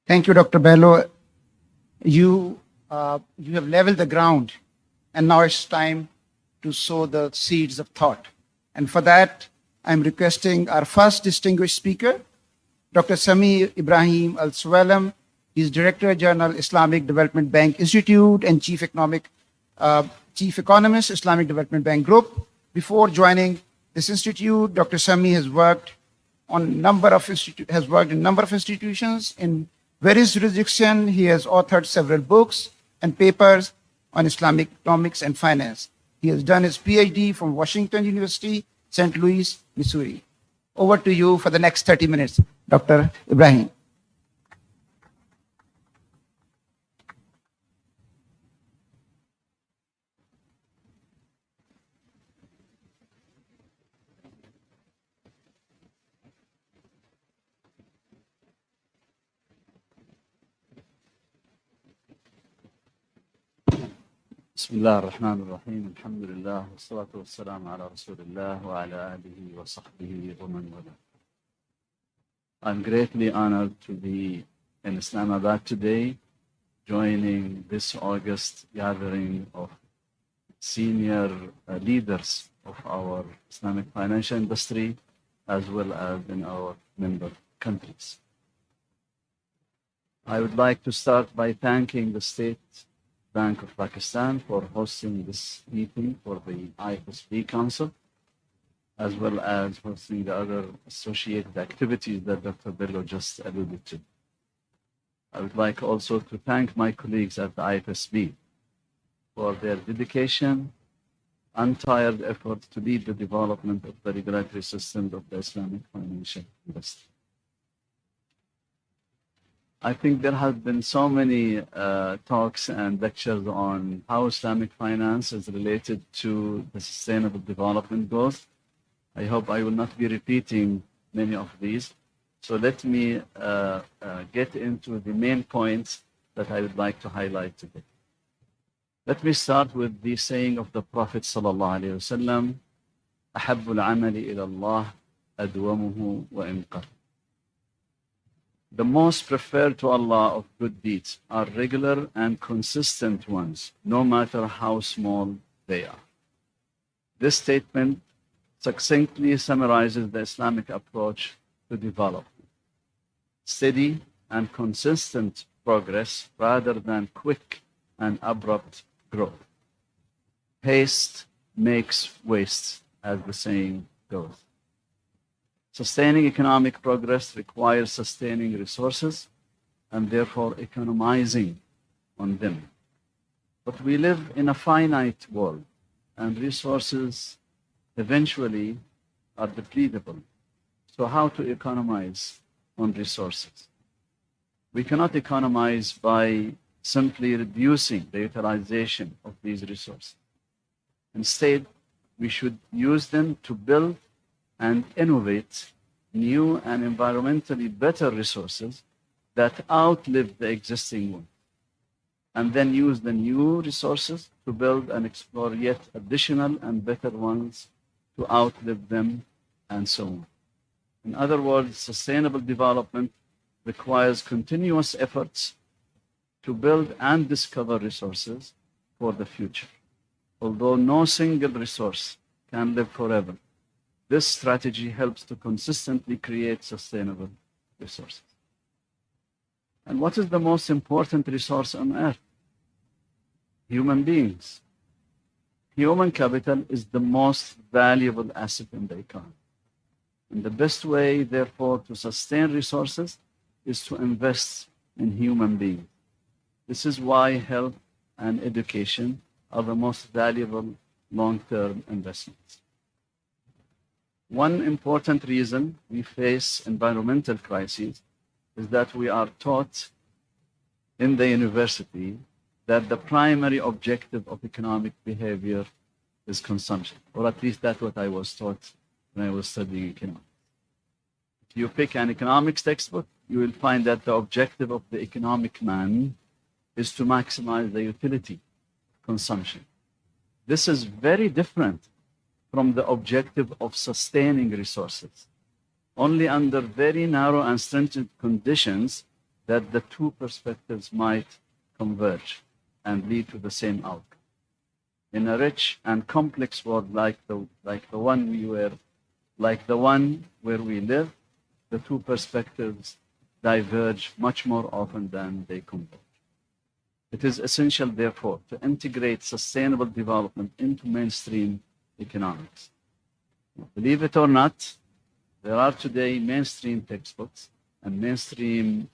Thank you, Dr. Bello. You have leveled the ground, and now it's time to sow the seeds of thought. And for that, I'm requesting our first distinguished speaker, Dr. Sami Al-Suwailem. He's Director General, Islamic Development Bank Institute and Chief Economist, Islamic Development Bank Group. Before joining this institute, Dr. Sami has worked in a number of institutions in various jurisdictions. He has authored several books and papers on Islamic economics and finance. He has done his PhD from Washington University, St. Louis, Missouri. Over to you for the next 30 minutes, Dr. Ibrahim. بسم الله الرحمن الرحيم الحمد لله والصلاة والسلام على رسول الله وعلى آله وصحبه ومن والاه. I'm greatly honored to be in Islamabad today, joining this August gathering of senior leaders of our Islamic financial industry, as well as in our member countries. I would like to start by thanking the State Bank of Pakistan for hosting this meeting for the IFSB Council, as well as hosting the other associated activities that Dr. Bello just alluded to. I would like also to thank my colleagues at the IFSB for their dedication, untired effort to lead the development of the regulatory system of the Islamic financial industry. I think there have been so many talks and lectures on how Islamic finance is related to the sustainable development goals. I hope I will not be repeating many of these. So let me get into the main points that I would like to highlight today. Let me start with the saying of the Prophet ﷺ, أحب العمل إلى الله أدومه وإن قل. The most preferred to Allah of good deeds are regular and consistent ones, no matter how small they are. This statement succinctly summarizes the Islamic approach to development. Steady and consistent progress rather than quick and abrupt growth. Haste makes waste, as the saying goes. Sustaining economic progress requires sustaining resources and therefore economizing on them. But we live in a finite world and resources eventually are depletable. So how to economize on resources? We cannot economize by simply reducing the utilization of these resources. Instead, we should use them to build and innovate new and environmentally better resources that outlive the existing ones, and then use the new resources to build and explore yet additional and better ones to outlive them, and so on. In other words, sustainable development requires continuous efforts to build and discover resources for the future. Although no single resource can live forever, this strategy helps to consistently create sustainable resources. And what is the most important resource on earth? Human beings. Human capital is the most valuable asset in the economy. And the best way, therefore, to sustain resources is to invest in human beings. This is why health and education are the most valuable long-term investments. One important reason we face environmental crises is that we are taught in the university that the primary objective of economic behavior is consumption, or at least that's what I was taught when I was studying economics. If you pick an economics textbook, you will find that the objective of the economic man is to maximize the utility of consumption. This is very different from the objective of sustaining resources. Only under very narrow and stringent conditions that the two perspectives might converge and lead to the same outcome. In a rich and complex world like the one where we live, the two perspectives diverge much more often than they converge. It is essential, therefore, to integrate sustainable development into mainstream economics. Believe it or not, there are today mainstream textbooks and mainstream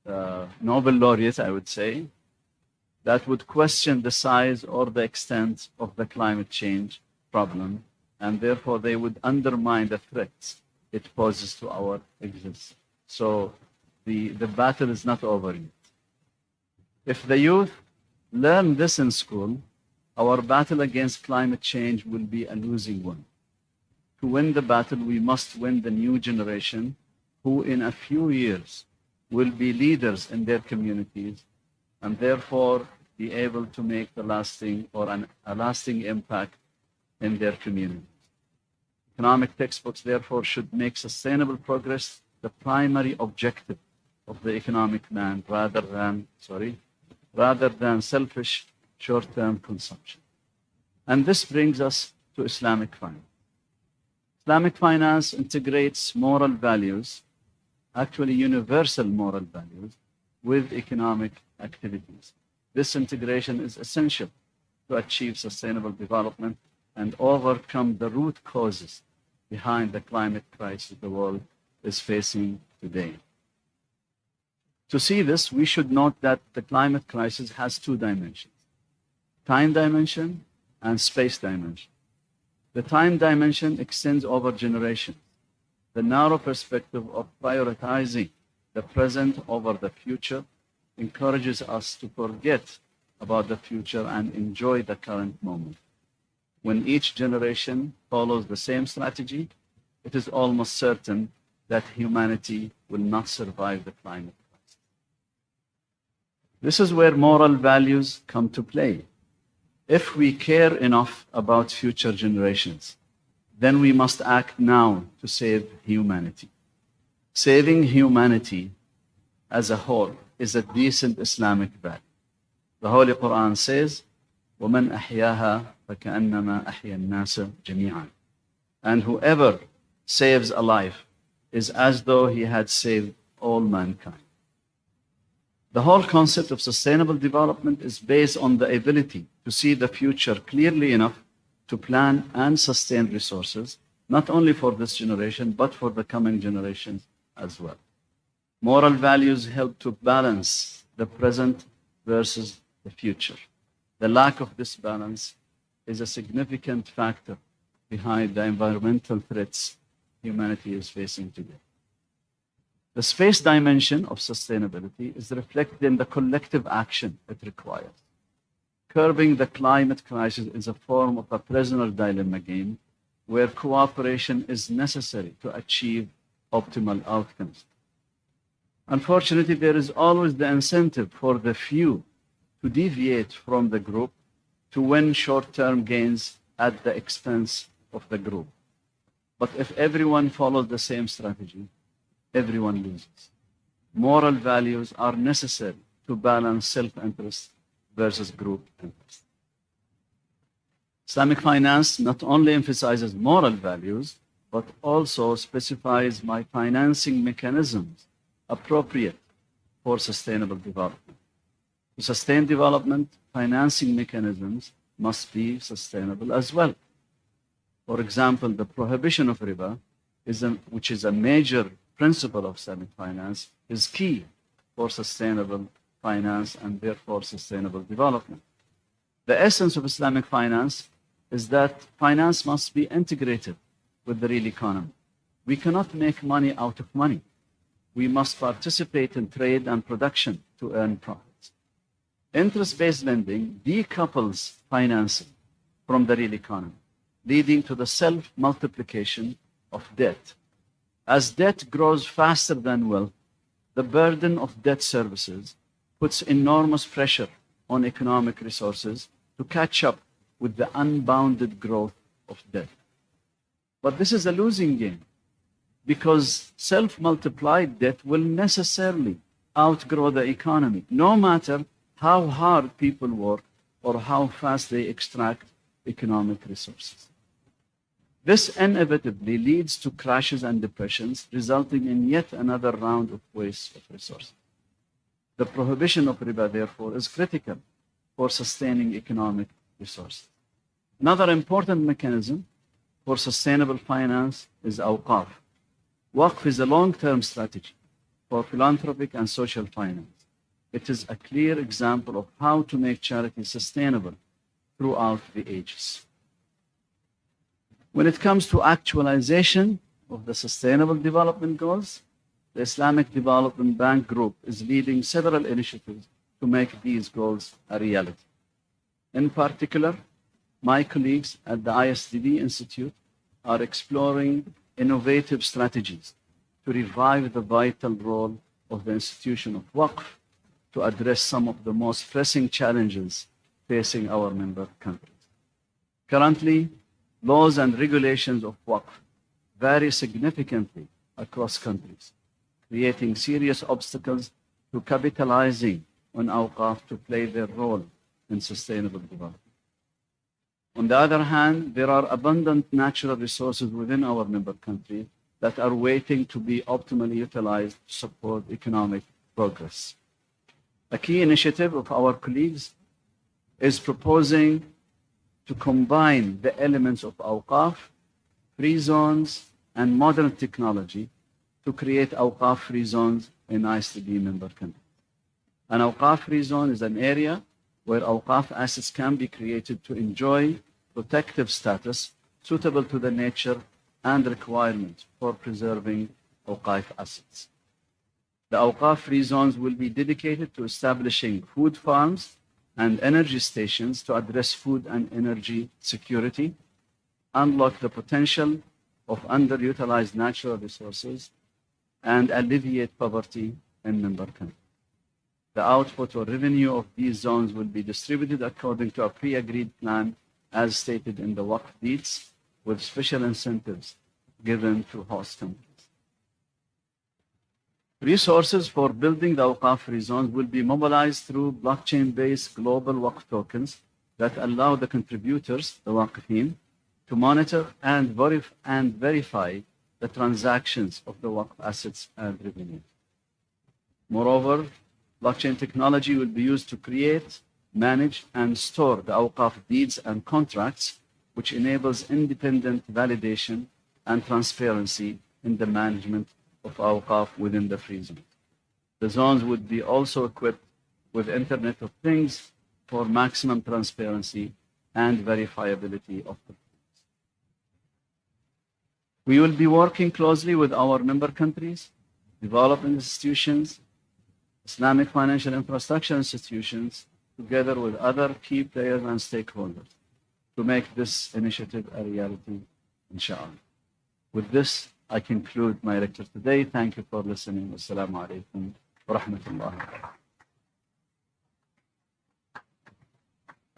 Nobel laureates, I would say, that would question the size or the extent of the climate change problem, and therefore they would undermine the threats it poses to our existence. So the battle is not over yet. If the youth learn this in school, our battle against climate change will be a losing one. To win the battle, we must win the new generation who in a few years will be leaders in their communities and therefore be able to make a lasting impact in their communities. Economic textbooks, therefore, should make sustainable progress the primary objective of the economic man rather than selfish short-term consumption. And this brings us to Islamic finance. Islamic finance integrates moral values, actually universal moral values, with economic activities. This integration is essential to achieve sustainable development and overcome the root causes behind the climate crisis the world is facing today. To see this, we should note that the climate crisis has two dimensions: time dimension and space dimension. The time dimension extends over generations. The narrow perspective of prioritizing the present over the future encourages us to forget about the future and enjoy the current moment. When each generation follows the same strategy, it is almost certain that humanity will not survive the climate crisis. This is where moral values come to play. If we care enough about future generations, then we must act now to save humanity. Saving humanity as a whole is a decent Islamic value. The Holy Quran says, وَمَنْ أَحْيَاهَا فَكَأَنَّمَا أَحْيَا النَّاسَ جَمِيعًا. And whoever saves a life is as though he had saved all mankind. The whole concept of sustainable development is based on the ability to see the future clearly enough to plan and sustain resources, not only for this generation, but for the coming generations as well. Moral values help to balance the present versus the future. The lack of this balance is a significant factor behind the environmental threats humanity is facing today. The space dimension of sustainability is reflected in the collective action it requires. Curbing the climate crisis is a form of a prisoner dilemma game where cooperation is necessary to achieve optimal outcomes. Unfortunately, there is always the incentive for the few to deviate from the group to win short-term gains at the expense of the group. But if everyone follows the same strategy, everyone loses. Moral values are necessary to balance self-interest versus group interest. Islamic finance not only emphasizes moral values, but also specifies my financing mechanisms appropriate for sustainable development. To sustain development, financing mechanisms must be sustainable as well. For example, the prohibition of riba, which is a major principle of Islamic finance, is key for sustainable finance and therefore sustainable development. The essence of Islamic finance is that finance must be integrated with the real economy. We cannot make money out of money. We must participate in trade and production to earn profits. Interest-based lending decouples financing from the real economy, leading to the self-multiplication of debt. As debt grows faster than wealth, the burden of debt services puts enormous pressure on economic resources to catch up with the unbounded growth of debt. But this is a losing game, because self-multiplied debt will necessarily outgrow the economy, no matter how hard people work or how fast they extract economic resources. This inevitably leads to crashes and depressions, resulting in yet another round of waste of resources. The prohibition of riba, therefore, is critical for sustaining economic resources. Another important mechanism for sustainable finance is awqaf. Waqf is a long-term strategy for philanthropic and social finance. It is a clear example of how to make charity sustainable throughout the ages. When it comes to actualization of the Sustainable Development Goals, the Islamic Development Bank Group is leading several initiatives to make these goals a reality. In particular, my colleagues at the IsDB Institute are exploring innovative strategies to revive the vital role of the institution of Waqf to address some of the most pressing challenges facing our member countries. Currently, laws and regulations of Waqf vary significantly across countries, creating serious obstacles to capitalizing on awqaf to play their role in sustainable development. On the other hand, there are abundant natural resources within our member countries that are waiting to be optimally utilized to support economic progress. A key initiative of our colleagues is proposing to combine the elements of awqaf, free zones, and modern technology to create awqaf-free zones in ISDB member countries. An awqaf-free zone is an area where awqaf assets can be created to enjoy protective status suitable to the nature and requirements for preserving awqaf assets. The awqaf-free zones will be dedicated to establishing food farms and energy stations to address food and energy security, unlock the potential of underutilized natural resources, and alleviate poverty in member countries. The output or revenue of these zones will be distributed according to a pre-agreed plan as stated in the Waqf deeds, with special incentives given to host countries. Resources for building the awqaf-free zones will be mobilized through blockchain-based global Waqf tokens that allow the contributors, the Waqfin, to monitor and verify the transactions of the Waqf assets and revenue. Moreover, blockchain technology will be used to create, manage, and store the awqaf deeds and contracts, which enables independent validation and transparency in the management of awqaf within the free zone. The zones would be also equipped with Internet of Things for maximum transparency and verifiability of performance. We will be working closely with our member countries, development institutions, Islamic financial infrastructure institutions, together with other key players and stakeholders, to make this initiative a reality, inshallah. With this, I conclude my lecture today. Thank you for listening. Assalamu alaikum wa rahmatullahi wa barakatuh.